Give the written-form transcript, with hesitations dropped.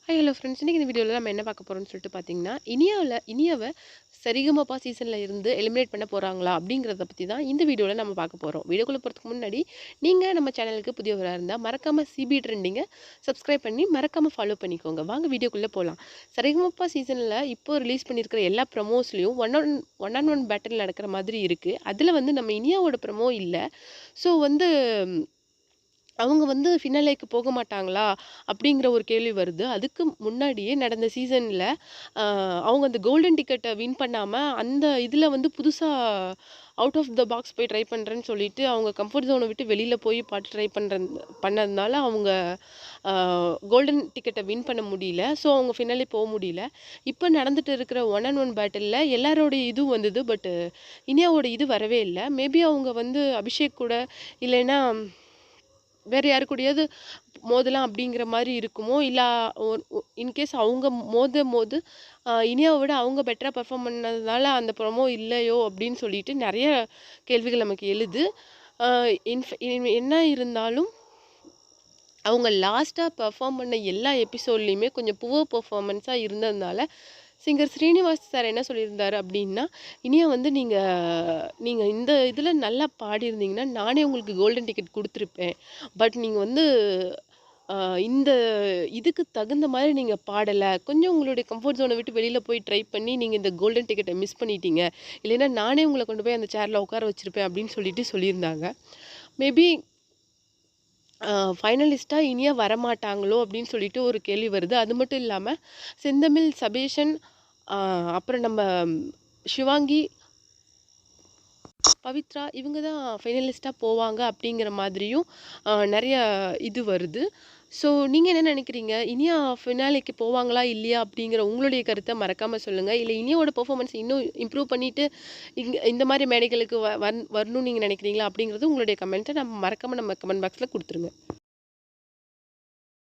Hello friends. இன்னைக்கு இந்த வீடியோவில் நம்ம என்ன பார்க்க போகிறோம்னு சொல்லிட்டு பார்த்தீங்கன்னா, இனியாவை சரிகமபா சீசனில் இருந்து எலிமினேட் பண்ண போகிறாங்களா அப்படிங்கிறத பற்றி தான் இந்த வீடியோவில் நம்ம பார்க்க போகிறோம். வீடியோக்குள்ளே போகிறதுக்கு முன்னாடி நீங்கள் நம்ம சேனலுக்கு புதியவராக இருந்தால் மறக்காமல் சிபி ட்ரெண்டிங்கை சப்ஸ்கிரைப் பண்ணி மறக்காமல் ஃபாலோ பண்ணிக்கோங்க. வாங்க வீடியோக்குள்ளே போகலாம். சரிகமபா சீசனில் இப்போ ரிலீஸ் பண்ணியிருக்கிற எல்லா ப்ரமோஸ்லையும் ஒன் ஆன் ஒன் பேட்டில் நடக்கிற மாதிரி இருக்குது. அதில் வந்து நம்ம இனியாவோட ப்ரமோ இல்லை. ஸோ வந்து அவங்க வந்து ஃபினாலேக்கு போக மாட்டாங்களா? அப்படிங்கிற ஒரு கேள்வி வருது. அதுக்கு முன்னாடியே நடந்த சீசன்ல அவங்க அந்த கோல்டன் டிக்கெட்ட வின் பண்ணாம, அந்த இதுல வந்து புதுசா அவுட் ஆஃப் த பாக்ஸ் போய் ட்ரை பண்றேன்னு சொல்லிட்டு, அவங்க கம்ஃபர்ட் ஜோன விட்டு வெளில போய் பாட்டு ட்ரை பண்ணதுனால அவங்க அ கோல்டன் டிக்கெட்ட வின் பண்ண முடியல. ஸோ அவங்க ஃபினாலே முடியல. இப்ப நடந்துட்டு இருக்கிற ஒன் ஆன் ஒன் பேட்டில்ல எல்லாரோடைய இதுவும் வந்தது. பட் இனியாவோட இது வரவே இல்ல. மேபி அவங்க வந்து அபிஷேக் கூட இல்லைன்னா வேற யாரு கூடயாவது மோதலாம் அப்படிங்கிற மாரி இருக்குமோ? இல்ல இன்கேஸ் அவங்க மோதும்போது இனியாவ விட அவங்க பெட்டரா பெர்ஃபார்ம் பண்ணதுனால அந்த ப்ரோமோ இல்லையோ அப்படின்னு சொல்லிட்டு நெறைய கேள்விகள் நமக்கு எழுது. அ என்ன இருந்தாலும் அவங்க லாஸ்ட்டா பெர்ஃபார்ம் பண்ண எல்லா எபிசோட்லயுமே கொஞ்சம் புவர் பெர்ஃபார்மன்ஸா இருந்ததுனால, சிங்கர் ஸ்ரீனிவாஸ் சார் என்ன சொல்லியிருந்தாரு அப்டின்னா, "இனியா வந்து நீங்க நீங்க இந்த இதுல நல்லா பாடியிருந்தீங்கன்னா, நானே உங்களுக்கு கோல்டன் டிக்கெட் குடுத்துருப்பேன். பட் நீங்க வந்து அ இந்த இதுக்கு தகுந்த மாரி நீங்க பாடல. கொஞ்சம் உங்களுடைய கம்ஃபர்ட் ஜோன விட்டு வெளில போய் ட்ரை பண்ணி, நீங்க இந்த கோல்டன் டிக்கெட்ட மிஸ் பண்ணிட்டீங்க. இல்லைன்னா நானே உங்கள கொண்டு போய் அந்த சேர்ல உட்கார வச்சிருப்பேன்" அப்டின்னு சொல்லிட்டு சொல்லியிருந்தாங்க. மேபி ஃபைனலிஸ்ட்டா இனியா வரமாட்டாங்களோ அப்படின்னு சொல்லிட்டு ஒரு கேள்வி வருது. அது மட்டும் இல்லாம செந்தமிழ், சபேஷன், அ அப்புறம் நம்ம ஷிவாங்கி, பவித்ரா இவங்க தான் ஃபைனலிஸ்ட்டா போவாங்க அப்படிங்கிற மாதிரியும் நெறைய இது வருது. ஸோ நீங்க என்ன நெனைக்கிறீங்க? இனியா ஃபினாலேக்கு போவாங்களா? இல்லையா? அப்படிங்கிற உங்களுடைய கருத்த மறக்காம சொல்லுங்க. இல்ல இனியாவோட பெர்ஃபார்மன்ஸ் இன்னும் இம்ப்ரூவ் பண்ணிட்டு இந்த மாரி மேடைகளுக்கு வரணும்னு நீங்க நெனைக்கிறீங்களா? அப்படிங்கிறது உங்களுடைய கமெண்ட்ட மறக்காம நம்ம கமெண்ட் பாக்ஸ்ல குடுத்துருங்க.